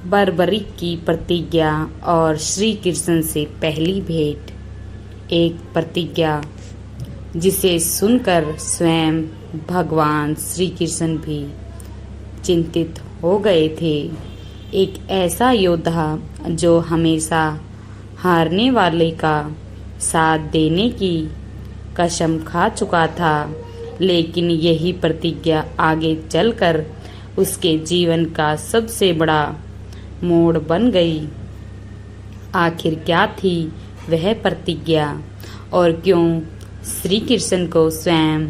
बर्बरिक की प्रतिज्ञा और श्री कृष्ण से पहली भेंट। एक प्रतिज्ञा जिसे सुनकर स्वयं भगवान श्री कृष्ण भी चिंतित हो गए थे। एक ऐसा योद्धा जो हमेशा हारने वाले का साथ देने की कसम खा चुका था, लेकिन यही प्रतिज्ञा आगे चलकर उसके जीवन का सबसे बड़ा मोड़ बन गई। आखिर क्या थी वह प्रतिज्ञा और क्यों श्री कृष्ण को स्वयं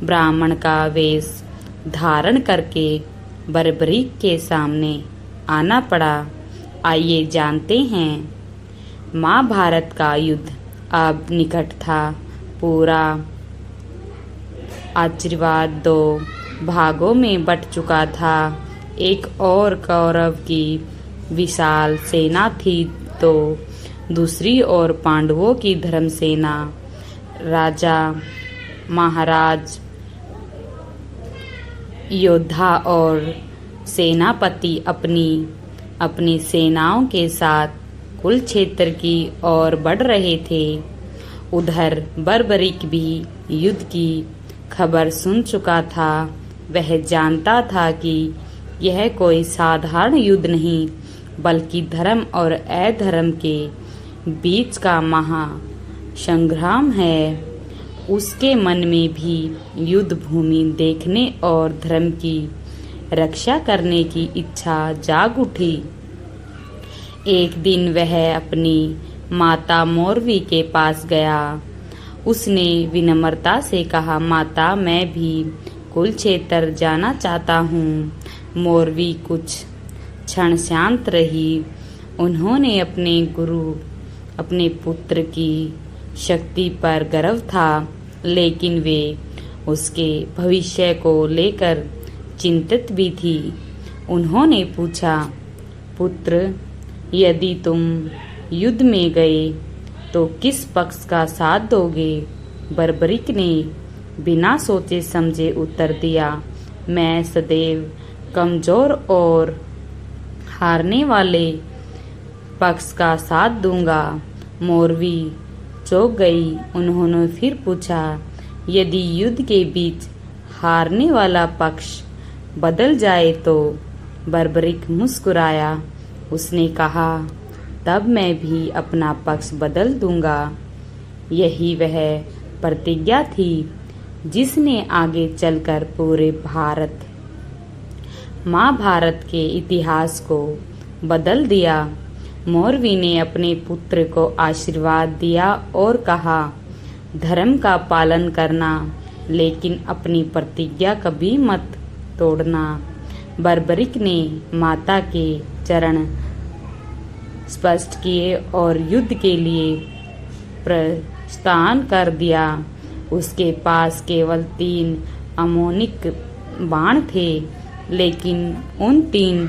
ब्राह्मण का वेश धारण करके बर्बरीक के सामने आना पड़ा? आइए जानते हैं। महाभारत का युद्ध अब निकट था। पूरा आशीर्वाद दो भागों में बट चुका था। एक और कौरव की विशाल सेना थी तो दूसरी ओर पांडवों की धर्म सेना। राजा महाराज योद्धा और सेनापति अपनी अपनी सेनाओं के साथ कुरुक्षेत्र की ओर बढ़ रहे थे। उधर बर्बरीक भी युद्ध की खबर सुन चुका था। वह जानता था कि यह कोई साधारण युद्ध नहीं, बल्कि धर्म और अधर्म के बीच का महासंग्राम है। उसके मन में भी युद्ध भूमि देखने और धर्म की रक्षा करने की इच्छा जाग उठी। एक दिन वह अपनी माता मोरवी के पास गया। उसने विनम्रता से कहा, माता, मैं भी कुरुक्षेत्र जाना चाहता हूँ। मोरवी कुछ क्षण शांत रही। उन्होंने अपने पुत्र की शक्ति पर गर्व था, लेकिन वे उसके भविष्य को लेकर चिंतित भी थी। उन्होंने पूछा, पुत्र, यदि तुम युद्ध में गए तो किस पक्ष का साथ दोगे? बर्बरीक ने बिना सोचे समझे उत्तर दिया, मैं सदैव कमजोर और हारने वाले पक्ष का साथ दूंगा। मोरवी चौंक गई। उन्होंने फिर पूछा, यदि युद्ध के बीच हारने वाला पक्ष बदल जाए तो? बर्बरीक मुस्कुराया। उसने कहा, तब मैं भी अपना पक्ष बदल दूंगा। यही वह प्रतिज्ञा थी जिसने आगे चलकर पूरे महाभारत के इतिहास को बदल दिया। मोरवी ने अपने पुत्र को आशीर्वाद दिया और कहा, धर्म का पालन करना, लेकिन अपनी प्रतिज्ञा कभी मत तोड़ना। बर्बरीक ने माता के चरण स्पष्ट किए और युद्ध के लिए प्रस्थान कर दिया। उसके पास केवल 3 अमोनिक बाण थे, लेकिन उन 3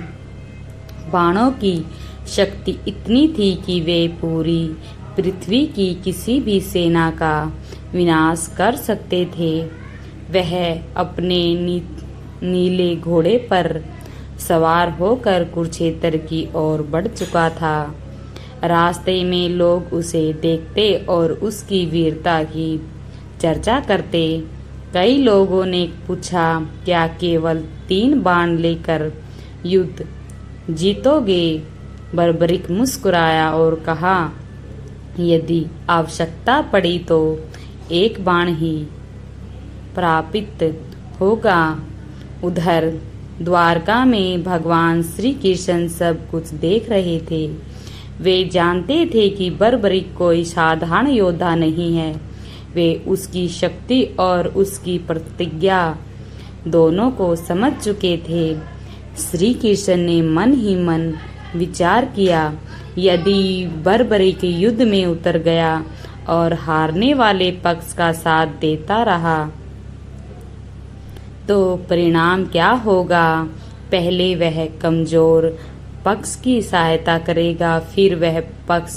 बाणों की शक्ति इतनी थी कि वे पूरी पृथ्वी की किसी भी सेना का विनाश कर सकते थे। वह अपने नीले घोड़े पर सवार होकर कुरुक्षेत्र की ओर बढ़ चुका था। रास्ते में लोग उसे देखते और उसकी वीरता की चर्चा करते। कई लोगों ने पूछा, क्या केवल 3 बाण लेकर युद्ध जीतोगे? बर्बरीक मुस्कुराया और कहा, यदि आवश्यकता पड़ी तो 1 बाण ही प्रापित होगा। उधर द्वारका में भगवान श्री कृष्ण सब कुछ देख रहे थे। वे जानते थे कि बर्बरीक कोई साधारण योद्धा नहीं है। वे उसकी शक्ति और उसकी प्रतिज्ञा दोनों को समझ चुके थे। श्री कृष्ण ने मन ही मन विचार किया, यदि बर्बरीक युद्ध में उतर गया और हारने वाले पक्ष का साथ देता रहा तो परिणाम क्या होगा? पहले वह कमजोर पक्ष की सहायता करेगा, फिर वह पक्ष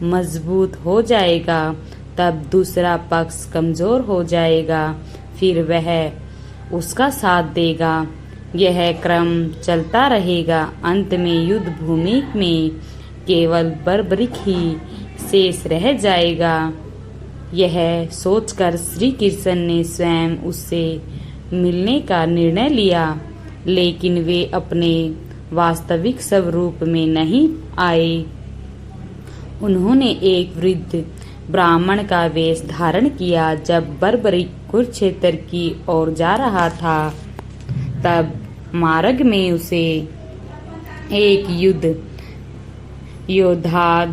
मजबूत हो जाएगा, तब दूसरा पक्ष कमजोर हो जाएगा, फिर वह उसका साथ देगा। यह क्रम चलता रहेगा। अंत में युद्ध भूमि में केवल बर्बरिक ही शेष रह जाएगा। यह सोचकर श्री कृष्ण ने स्वयं उससे मिलने का निर्णय लिया, लेकिन वे अपने वास्तविक स्वरूप में नहीं आए। उन्होंने एक वृद्ध ब्राह्मण का वेश धारण किया। जब बर्बरिक कुरुक्षेत्र की ओर जा रहा था, तब मार्ग में उसे एक योद्धा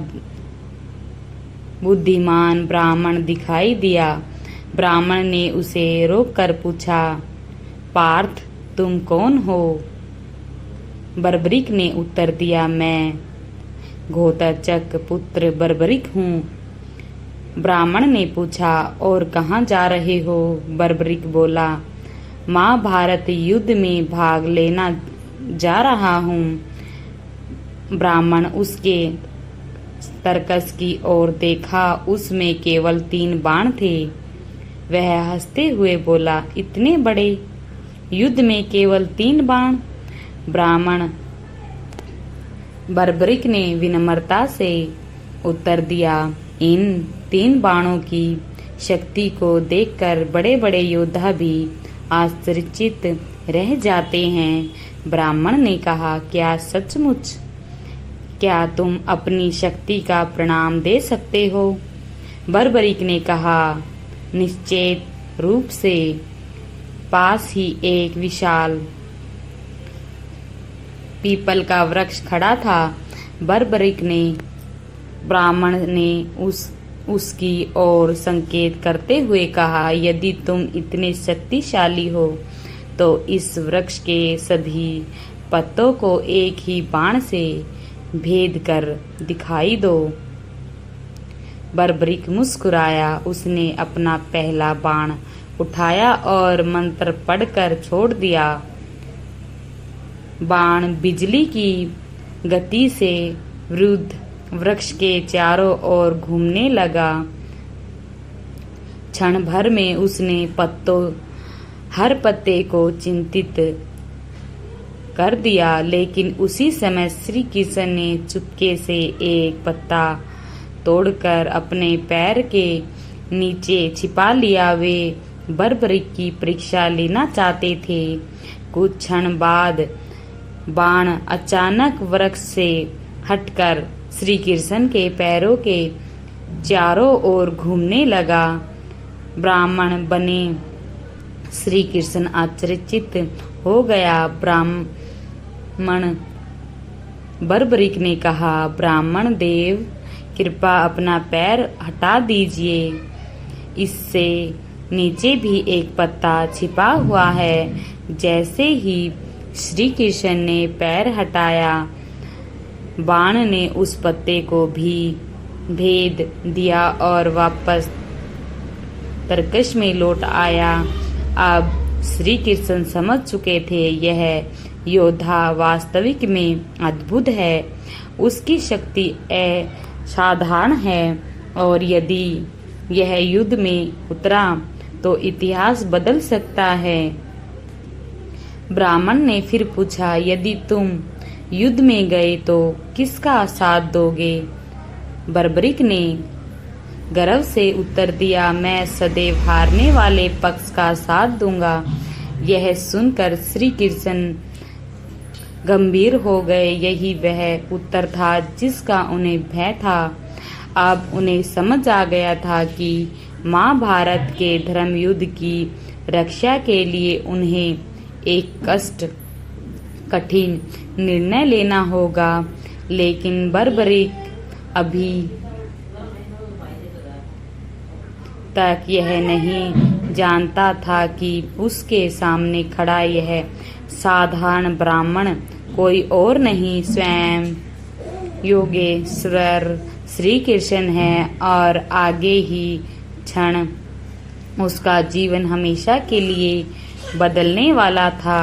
बुद्धिमान ब्राह्मण दिखाई दिया। ब्राह्मण ने उसे रोककर पूछा, पार्थ, तुम कौन हो? बर्बरिक ने उत्तर दिया, मैं घोतचक पुत्र बर्बरिक हूँ। ब्राह्मण ने पूछा, और कहाँ जा रहे हो? बर्बरिक बोला, महाभारत युद्ध में भाग लेना जा रहा हूँ। ब्राह्मण उसके तरकस की ओर देखा। उसमें केवल 3 बाण थे। वह हंसते हुए बोला, इतने बड़े युद्ध में केवल 3 बाण? ब्राह्मण बर्बरिक ने विनम्रता से उत्तर दिया, इन 3 बाणों की शक्ति को देखकर बड़े बड़े योद्धा भी आश्चर्यचकित रह जाते हैं। ब्राह्मण ने कहा, क्या सचमुच? क्या तुम अपनी शक्ति का प्रमाण दे सकते हो? बर्बरिक ने कहा, निश्चित रूप से। पास ही एक विशाल पीपल का वृक्ष खड़ा था। बर्बरिक ने ब्राह्मण ने उसकी ओर संकेत करते हुए कहा, यदि तुम इतने शक्तिशाली हो तो इस वृक्ष के सभी पत्तों को एक ही बाण से भेद कर दिखाई दो। बर्बरिक मुस्कुराया। उसने अपना पहला बाण उठाया और मंत्र पढ़कर छोड़ दिया। बाण बिजली की गति से वृद्ध वृक्ष के चारों ओर घूमने लगा। क्षण भर में उसने हर पत्ते को चिंतित कर दिया, लेकिन उसी समय श्री कृष्ण ने चुपके से एक पत्ता तोड़कर अपने पैर के नीचे छिपा लिया। वे बर्बरिक की परीक्षा लेना चाहते थे। कुछ क्षण बाद बाण अचानक वृक्ष से हटकर श्री कृष्ण के पैरों के चारों ओर घूमने लगा। ब्राह्मण बने श्री कृष्ण आश्चर्यचकित हो गया। ब्राह्मण बर्बरिक ने कहा, ब्राह्मण देव, कृपया अपना पैर हटा दीजिए। इससे नीचे भी एक पत्ता छिपा हुआ है। जैसे ही श्री कृष्ण ने पैर हटाया, बाण ने उस पत्ते को भी भेद दिया और वापस तरकश में लौट आया। अब श्री कृष्ण समझ चुके थे, यह योद्धा वास्तविक में अद्भुत है। उसकी शक्ति असाधारण है और यदि यह युद्ध में उतरा तो इतिहास बदल सकता है। ब्राह्मण ने फिर पूछा, यदि तुम युद्ध में गए तो किसका साथ दोगे? बर्बरिक ने गर्व से उत्तर दिया, मैं सदैव हारने वाले पक्ष का साथ दूंगा। यह सुनकर श्री कृष्ण गंभीर हो गए। यही वह उत्तर था जिसका उन्हें भय था। अब उन्हें समझ आ गया था कि महाभारत के धर्म युद्ध की रक्षा के लिए उन्हें एक कठिन निर्णय लेना होगा। लेकिन बर्बरिक अभी तक यह नहीं जानता था कि उसके सामने खड़ा यह साधारण ब्राह्मण कोई और नहीं, स्वयं योगेश्वर श्री कृष्ण है और आगे ही क्षण उसका जीवन हमेशा के लिए बदलने वाला था।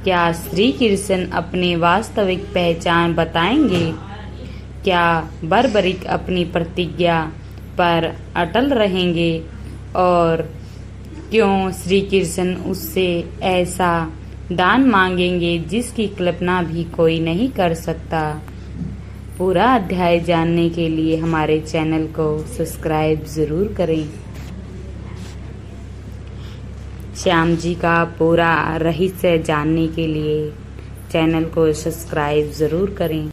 क्या श्री कृष्ण अपने वास्तविक पहचान बताएंगे? क्या बर्बरिक अपनी प्रतिज्ञा पर अटल रहेंगे? और क्यों श्री कृष्ण उससे ऐसा दान मांगेंगे जिसकी कल्पना भी कोई नहीं कर सकता। पूरा अध्याय जानने के लिए हमारे चैनल को सब्सक्राइब ज़रूर करें। श्याम जी का पूरा रहस्य जानने के लिए चैनल को सब्सक्राइब ज़रूर करें।